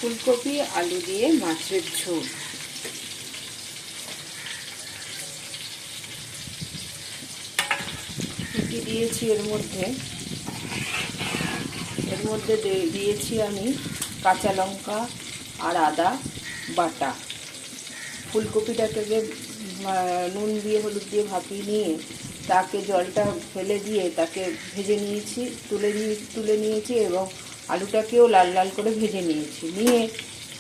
ফুলকপি আলু দিয়ে মাছের ঝোল। কি দিয়েছি এর মধ্যে দিয়েছি আমি কাঁচা লঙ্কা আর আদা বাটা। ফুলকপিটাকে নুন দিয়ে হলুদ দিয়ে ভাপিয়ে নিয়ে তাকে জলটা ফেলে দিয়ে তাকে ভেজে নিয়েছি, তুলে নিয়েছি এবং আলুটাকেও লাল লাল করে ভেজে নিয়েছি। নিয়ে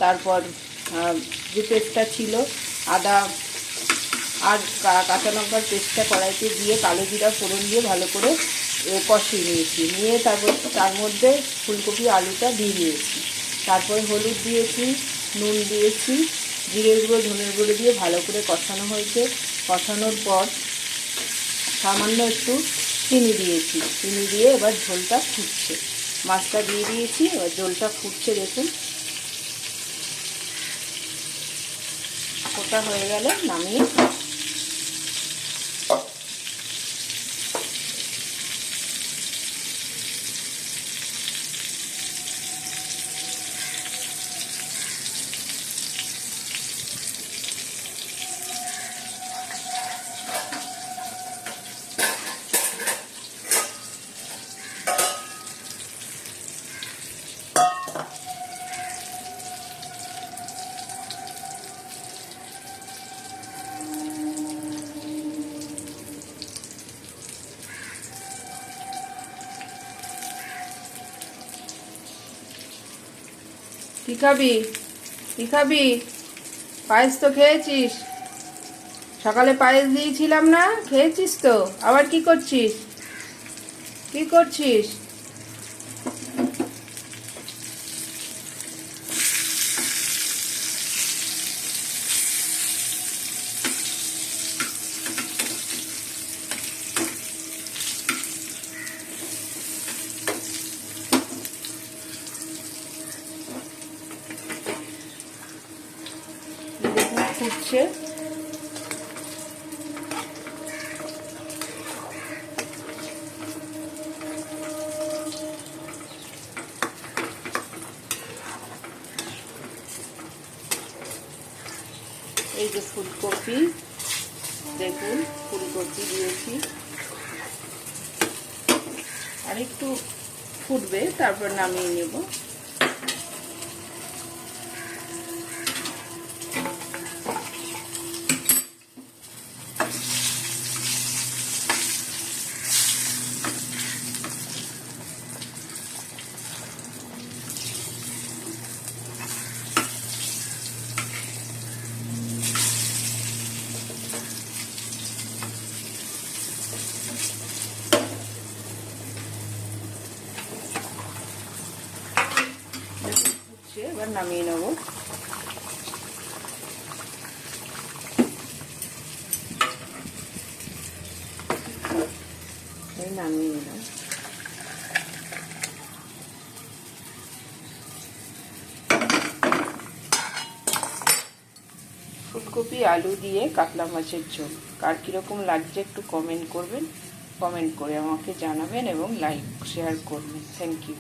তারপর যে পেস্টটা ছিল আদা আর কাঁচা লঙ্কার পেস্টটা কড়াইতে দিয়ে কালো জিরা ফোড়ন দিয়ে ভালো করে কষিয়ে নিয়েছি। নিয়ে তারপর তার মধ্যে ফুলকপি আলুটা দিয়ে দিয়েছি। তারপরে হলুদ দিয়েছি, নুন দিয়েছি, জিরের গুঁড়ো ধনের গুঁড়ো দিয়ে ভালো করে কষানো হয়েছে। কষানোর পর সামান্য একটু চিনি দিয়েছি। চিনি দিয়ে এবার ঝোলটা ফুটছে। মাছটা দিয়ে দিয়েছি, এবার ঝোলটা ফুটছে দেখুন। ফোটা হয়ে গেলে নামিয়ে কি খাবি? কি খাবি? পায়েস তো খেয়েছিস, সকালে পায়েস দিয়েছিলাম না, খেয়েছিস তো। আবার কি করছিস? কি করছিস? ফুটছে। এই যে ফুলকপি, দেখুন ফুলকপি দিয়েছি, আর একটু ফুটবে তারপর নামিয়ে নেব। এবার নামিয়ে নেব। নামিয়ে নিলাম। ফুলকপি আলু দিয়ে কাতলা মাছের ঝোল। কার কিরকম লাগছে একটু কমেন্ট করবেন। কমেন্ট করে আমাকে জানাবেন এবং লাইক শেয়ার করবেন। Thank you.